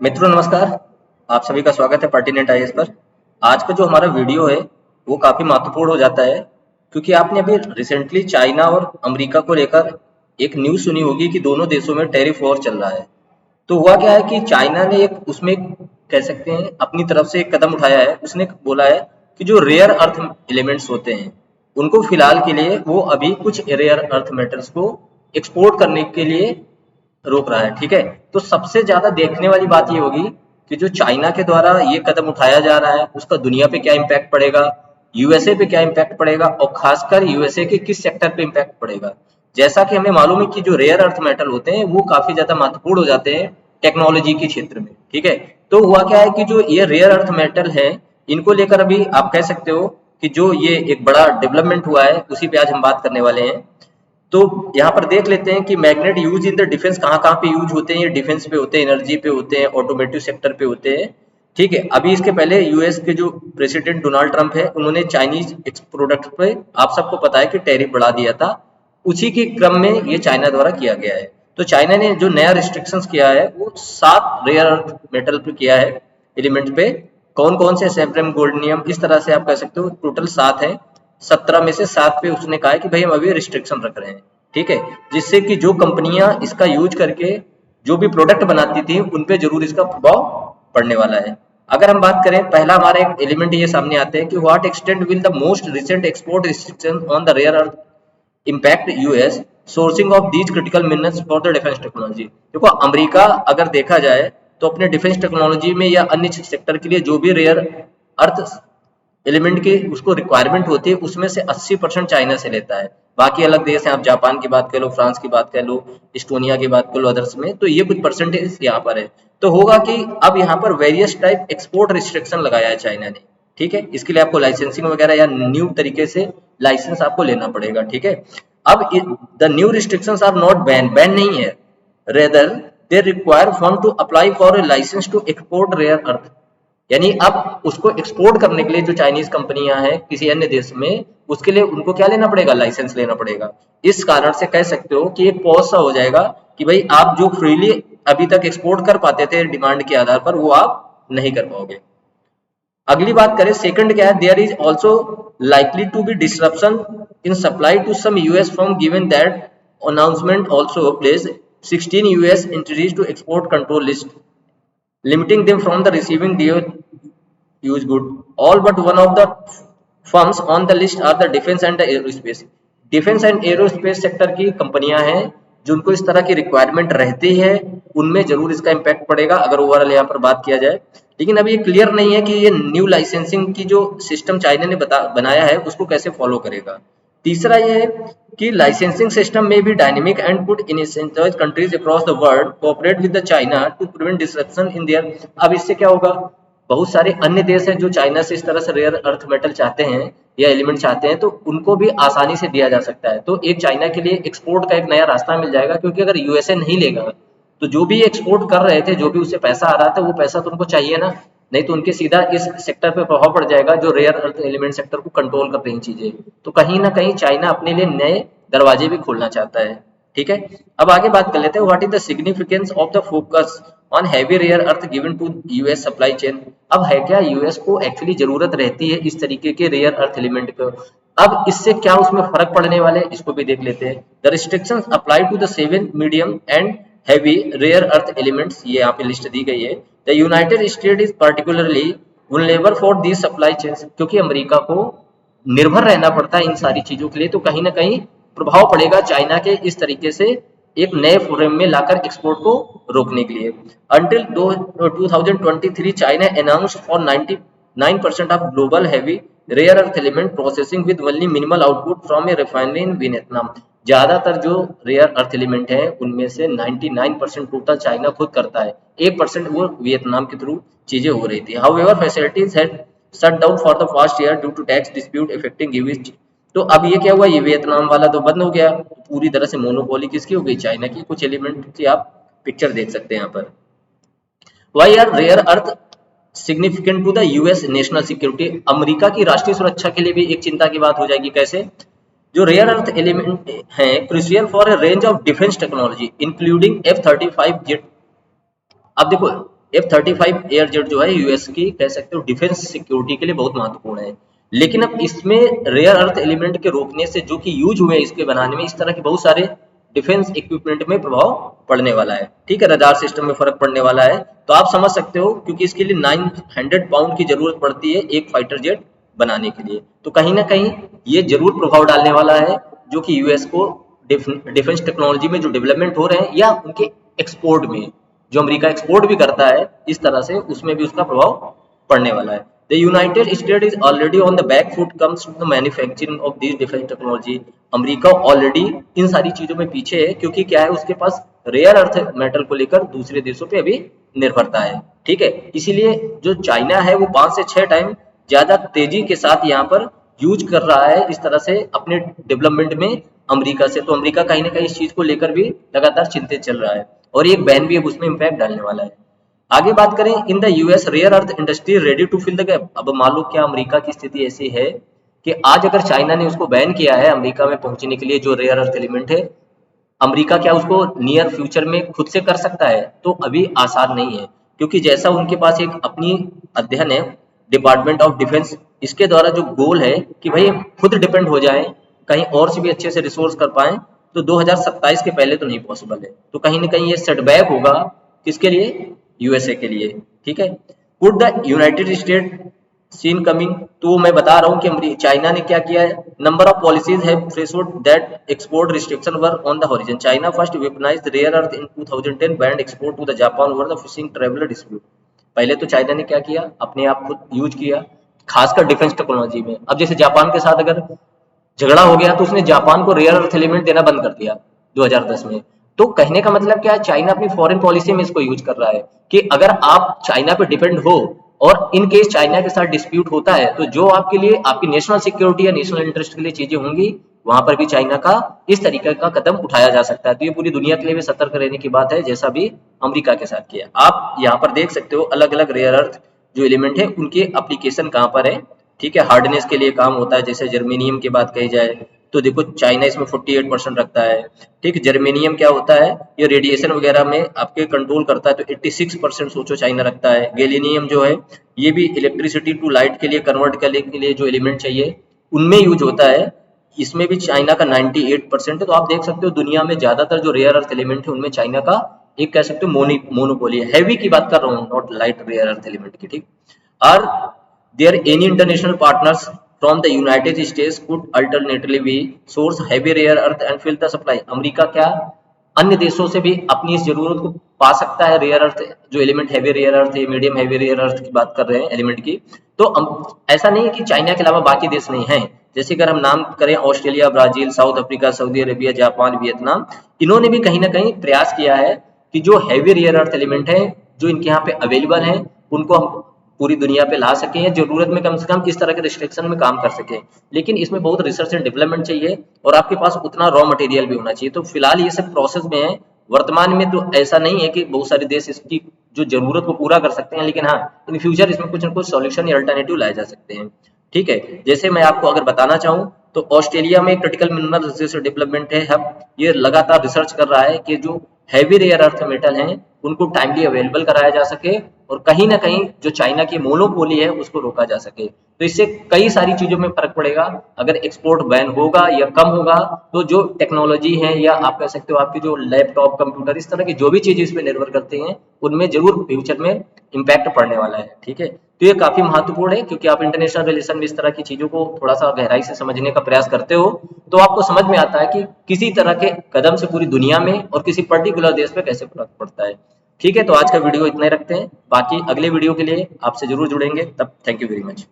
मित्रों नमस्कार। आप सभी का स्वागत है पर्टिनेंट आईएएस पर। आज का जो हमारा वीडियो है वो काफी महत्वपूर्ण हो जाता है, क्योंकि आपने अभी रिसेंटली चाइना और अमेरिका को लेकर एक न्यूज़ सुनी होगी कि दोनों देशों में टैरिफ वॉर चल रहा है। तो हुआ क्या है कि चाइना ने एक उसमें कह सकते हैं अपनी तरफ से एक कदम उठाया है। उसने बोला है कि जो रेयर अर्थ एलिमेंट्स होते हैं उनको फिलहाल के लिए वो अभी कुछ रेयर अर्थ मेटल्स को एक्सपोर्ट करने के लिए रोक रहा है। ठीक है, तो सबसे ज्यादा देखने वाली बात ये होगी कि जो चाइना के द्वारा ये कदम उठाया जा रहा है उसका दुनिया पे क्या इम्पैक्ट पड़ेगा, यूएसए पे क्या इम्पैक्ट पड़ेगा और खासकर यूएसए के किस सेक्टर पे इम्पैक्ट पड़ेगा। जैसा कि हमें मालूम है कि जो रेयर अर्थ मेटल होते हैं वो काफी ज्यादा महत्वपूर्ण हो जाते हैं टेक्नोलॉजी के क्षेत्र में। ठीक है, तो हुआ क्या है कि जो ये रेयर अर्थ मेटल है इनको लेकर अभी आप कह सकते हो कि जो ये एक बड़ा डेवलपमेंट हुआ है उसी पे आज हम बात करने वाले हैं। तो यहाँ पर देख लेते हैं कि magnet use in the defence कहाँ कहाँ पे यूज होते हैं। ये डिफेंस पे होते हैं, एनर्जी पे होते हैं, ऑटोमेटिव सेक्टर पे होते हैं। ठीक है, अभी इसके पहले यूएस के जो प्रेसिडेंट डोनाल्ड ट्रंप है उन्होंने चाइनीज प्रोडक्ट पे आप सबको पता है कि टैरिफ बढ़ा दिया था। उसी के क्रम में ये चाइना द्वारा किया गया है। तो चाइना ने जो नया रिस्ट्रिक्शंस किया है वो 7 रेयर अर्थ मेटल पे किया है, एलिमेंट पे। कौन कौन से? सेब्रम, गोल्डनियम, इस तरह से आप कह सकते हो टोटल 7 है। 17 में से 7 पे उसने कहा है कि भाई हम अभी रिस्ट्रिक्शन रख रहे हैं। ठीक है, जिससे कि जो कंपनियां इसका यूज करके जो भी प्रोडक्ट बनाती थी उन पे जरूर इसका प्रभाव पड़ने वाला है। अगर हम बात करें, पहला हमारा एक एलिमेंट ये सामने आते हैं कि what extent will the most recent export restriction on the rare earth impact US sourcing of these critical minerals for the defence technology. देखो, अमेरिका अगर देखा जाए तो अपने डिफेंस टेक्नोलॉजी में या अन्य सेक्टर के लिए जो भी रेयर अर्थ एलिमेंट की उसको रिक्वायरमेंट होती है उसमें से 80% चाइना से लेता है। बाकी अलग देश हैं, आप जापान की बात कर लो, फ्रांस की बात कर लो, इस्टोनिया की बात कर लो, अदर्स में, तो ये कुछ परसेंटेज यहाँ पर है। तो होगा कि अब यहाँ पर वेरियस टाइप एक्सपोर्ट रिस्ट्रिक्शन लगाया है चाइना ने। ठीक है, इसके लिए आपको लाइसेंसिंग वगैरह या न्यू तरीके से लाइसेंस आपको लेना पड़ेगा। ठीक है, अब the new restrictions are not ban नहीं है, rather they require firm to apply for a licence to export rare earth. यानी अब उसको एक्सपोर्ट करने के लिए जो चाइनीज कंपनियां हैं किसी अन्य देश में, उसके लिए उनको क्या लेना पड़ेगा? लाइसेंस लेना पड़ेगा। इस कारण से कह सकते हो कि एक पॉज सा हो जाएगा कि भाई आप जो फ्रीली अभी तक एक्सपोर्ट कर पाते थे डिमांड के आधार पर वो आप नहीं कर पाओगे। अगली बात करें, सेकंड क्या है? There is also likely to be disruption in supply to some US firm given that announcement also place 16 US entities to export control list limiting them from the receiving dual use good. All but one of the firms on the list are the defense and the aerospace. Defence and aerospace sector की कंपनियां हैं जिनको इस तरह की requirement रहती है, उनमें जरूर इसका इम्पैक्ट पड़ेगा अगर ओवरऑल यहाँ पर बात किया जाए। लेकिन अभी ये क्लियर नहीं है कि ये न्यू लाइसेंसिंग की जो सिस्टम चाइना ने बनाया है उसको कैसे फॉलो करेगा। तीसरा ये है कि लाइसेंसिंग सिस्टम में भी dynamic and could incentivise countries across the world cooperate with the China to prevent disruption in there. अब इससे क्या होगा? बहुत सारे अन्य देश हैं जो चाइना से इस तरह से रेयर अर्थ मेटल चाहते हैं या एलिमेंट चाहते हैं, तो उनको भी आसानी से दिया जा सकता है। तो एक चाइना के लिए एक्सपोर्ट का एक नया रास्ता मिल जाएगा, क्योंकि अगर यूएसए नहीं लेगा तो जो भी एक्सपोर्ट कर रहे थे, जो भी उससे पैसा आ रहा था, वो पैसा तो उनको चाहिए ना। नहीं तो उनके सीधा इस सेक्टर पे प्रभाव पड़ जाएगा जो रेयर अर्थ एलिमेंट सेक्टर को कंट्रोल कर रही चीजें। तो कहीं ना कहीं चाइना अपने लिए नए दरवाजे भी खोलना चाहता है। ठीक है, अब आगे बात कर लेते हैं, what is the significance of the focus on heavy rare earth given to US supply chain. अब है क्या, यूएस को एक्चुअली जरूरत रहती है इस तरीके के रेयर अर्थ एलिमेंट को। अब इससे क्या उसमें फर्क पड़ने वाले हैं इसको भी देख लेते हैं। The restrictions apply to the 7 medium and heavy rare earth elements, ये यहाँ पे लिस्ट दी गई है। The United State is particularly vulnerable for the supply chains, क्योंकि अमेरिका को निर्भर रहना पड़ता है इन सारी चीजों के लिए, तो कहीं ना कहीं प्रभाव पड़ेगा चाइना के इस तरीके से एक नए फोरम में लाकर एक्सपोर्ट को रोकने के लिए। Until 2023 China announced for 99% of global heavy rare earth element processing with only minimal output from a refinery in Vietnam. ज्यादातर जो रेयर अर्थ एलिमेंट है उनमें से 99% टोटल चाइना खुद करता है, 1% वो वियतनाम के थ्रू चीजें हो रही थी। However facilities had shut down for the past year due to tax dispute affecting US. तो अब ये क्या हुआ, ये वियतनाम वाला तो बंद हो गया, पूरी तरह से मोनोपोली किसकी हो गई? चाइना की। कुछ एलिमेंट की आप पिक्चर देख सकते हैं यहाँ पर। Why are rare earth significant to the US national security. America की राष्ट्रीय सुरक्षा के लिए भी एक चिंता की बात हो जाएगी। कैसे? जो रेयर अर्थ एलिमेंट हैं crucial for a range of defence technology including F-35 jet. अब देखो, F-35 एयर जेट जो है यूएस की कह सकते हो डिफेंस सिक्योरिटी के लिए बहुत महत्वपूर्ण है। लेकिन अब इसमें रेयर अर्थ एलिमेंट के रोकने से जो कि यूज हुए इसके बनाने में, इस तरह के बहुत सारे डिफेंस इक्विपमेंट में प्रभाव पड़ने वाला है। ठीक है, रडार सिस्टम में फर्क पड़ने वाला है। तो आप समझ सकते हो, क्योंकि इसके लिए 900 पाउंड की जरूरत पड़ती है एक फाइटर जेट बनाने के लिए। तो कहीं ना कहीं ये जरूर प्रभाव डालने वाला है, जो कि यूएस को डिफेंस टेक्नोलॉजी में जो डेवलपमेंट हो रहे हैं या उनके एक्सपोर्ट में, जो अमेरिका एक्सपोर्ट भी करता है इस तरह से, उसमें भी उसका प्रभाव पड़ने वाला है। The United State is already on the back foot comes to the manufacturing of this defence technology. America already इन सारी चीजों में पीछे है, क्योंकि क्या है, उसके पास रेयर अर्थ मेटल को लेकर दूसरे देशों पे अभी निर्भरता है। ठीक है, इसीलिए जो चाइना है वो 5 से 6 टाइम ज्यादा तेजी के साथ यहाँ पर यूज कर रहा है इस तरह से अपने डेवलपमेंट में अमेरिका से। तो अमेरिका कहीं ना कहीं इस चीज को लेकर भी लगातार चिंतित चल रहा है, और एक बैन भी अब उसमें इम्पैक्ट डालने वाला है। आगे बात करें, in the US rare earth industry ready to fill the gap. अब मान लो क्या अमेरिका की स्थिति ऐसी है कि आज अगर चाइना ने उसको बैन किया है अमेरिका में पहुंचने के लिए, जो रेयर अर्थ एलिमेंट है, अमेरिका क्या उसको नियर फ्यूचर में खुद से कर सकता है? तो अभी आसान नहीं है, क्योंकि जैसा उनके पास एक अपनी अध्ययन है डिपार्टमेंट ऑफ डिफेंस, इसके द्वारा जो गोल है कि भाई खुद डिपेंड हो जाए, कहीं और से भी अच्छे से रिसोर्स कर पाए, तो 2027 के पहले तो नहीं पॉसिबल है। तो कहीं ना कहीं ये सेटबैक होगा किसके लिए? यूएसए के लिए। ठीक है, could the United State seen coming? तो मैं बता रहा हूँ कि चाइना ने क्या किया है। नंबर ऑफ पॉलिसीज है threshold that export restriction were on the horizon. China first weaponised rare earth in 2010, banned export to the Japan over the fishing trawler dispute. पहले तो चाइना ने क्या किया, अपने आप खुद यूज किया, खासकर डिफेंस टेक्नोलॉजी में। अब जैसे जापान के साथ अगर झगड़ा हो गया तो उसने जापान को रेयर अर्थ एलिमेंट देना बंद कर दिया 2010 में। तो कहने का मतलब क्या है, चाइना अपनी फॉरेन पॉलिसी में इसको यूज कर रहा है कि अगर आप चाइना पे डिपेंड हो और इन केस चाइना के साथ डिस्प्यूट होता है, तो जो आपके लिए आपकी नेशनल सिक्योरिटी या नेशनल इंटरेस्ट के लिए चीजें होंगी, वहां पर भी चाइना का इस तरीके का कदम उठाया जा सकता है। तो ये पूरी दुनिया के लिए भी सतर्क रहने की बात है, जैसा भी अमेरिका के साथ किया। आप यहाँ पर देख सकते हो अलग अलग रेयर अर्थ जो एलिमेंट है उनके एप्लीकेशन कहाँ पर है। ठीक है, हार्डनेस के लिए काम होता है, जैसे जर्मेनियम की बात कही जाए तो देखो चाइना इसमें 48% रखता है। ठीक, जर्मेनियम क्या होता है, ये रेडिएशन वगैरह में आपके कंट्रोल करता है, तो 86% सोचो चाइना रखता है। गैलिनियम जो है ये भी इलेक्ट्रिसिटी टू लाइट के लिए कन्वर्ट करने के लिए जो एलिमेंट चाहिए उनमें यूज होता है, इसमें भी चाइना का 98% है। तो आप देख सकते हो दुनिया में ज्यादातर जो रेयर अर्थ एलिमेंट है उनमें चाइना का एक कह सकते हो मोनोपोली है। हैवी की बात कर रहा हूँ, not light rare earth element की। ठीक, और there any international partners from the United States could alternatively source heavy rare earth and fill the supply? America क्या अन्य देशों से भी अपनी इस जरूरत को पा सकता है? रेयर अर्थ जो एलिमेंट हैवी रेयर अर्थ है, मीडियम हैवी रेयर अर्थ की बात कर रहे हैं एलिमेंट की, तो ऐसा नहीं है कि चाइना के अलावा बाकी देश नहीं है। जैसे अगर हम नाम करें Australia, Brazil, south Africa, Saudi Arabia, Japan, Vietnam, इन्होंने भी कहीं ना कहीं प्रयास किया है कि जो हैवी रेयर अर्थ एलिमेंट है जो इनके यहाँ पे अवेलेबल है उनको हम पूरी दुनिया पे ला सके, या जरूरत में कम से कम इस तरह के रिस्ट्रिक्शन में काम कर सके। लेकिन इसमें बहुत रिसर्च एंड डेवलपमेंट चाहिए और आपके पास उतना रॉ मटेरियल भी होना चाहिए। तो फिलहाल ये सब प्रोसेस में है। वर्तमान में तो ऐसा नहीं है कि बहुत सारे देश इसकी जो जरूरत को पूरा कर सकते हैं, लेकिन हाँ इन फ्यूचर इसमें कुछ ना कुछ सॉल्यूशन या अल्टरनेटिव लाए जा सकते हैं। ठीक है, जैसे मैं आपको अगर बताना चाहूँ तो ऑस्ट्रेलिया में एक क्रिटिकल मिनरल रिसर्च डेवलपमेंट है हब, ये लगातार रिसर्च कर रहा है कि जो हैवी रेयर अर्थ मेटल हैं उनको टाइमली अवेलेबल कराया जा सके और कहीं ना कहीं जो चाइना की मोनोपोली है उसको रोका जा सके। तो इससे कई सारी चीजों में फर्क पड़ेगा। अगर एक्सपोर्ट बैन होगा या कम होगा तो जो टेक्नोलॉजी है या आप कह सकते हो आपकी जो लैपटॉप, कंप्यूटर, इस तरह की जो भी चीजें इस पर निर्भर करती हैं उनमें जरूर फ्यूचर में इम्पैक्ट पड़ने वाला है। ठीक है, तो ये काफी महत्वपूर्ण है क्योंकि आप इंटरनेशनल रिलेशन में इस तरह की चीजों को थोड़ा सा गहराई से समझने का प्रयास करते हो तो आपको समझ में आता है कि किसी तरह के कदम से पूरी दुनिया में और किसी पर्टिकुलर देश पे कैसे फर्क पड़ता है। ठीक है, तो आज का वीडियो इतना ही रखते हैं, बाकी अगले वीडियो के लिए आपसे जरूर जुड़ेंगे। तब थैंक यू वेरी मच।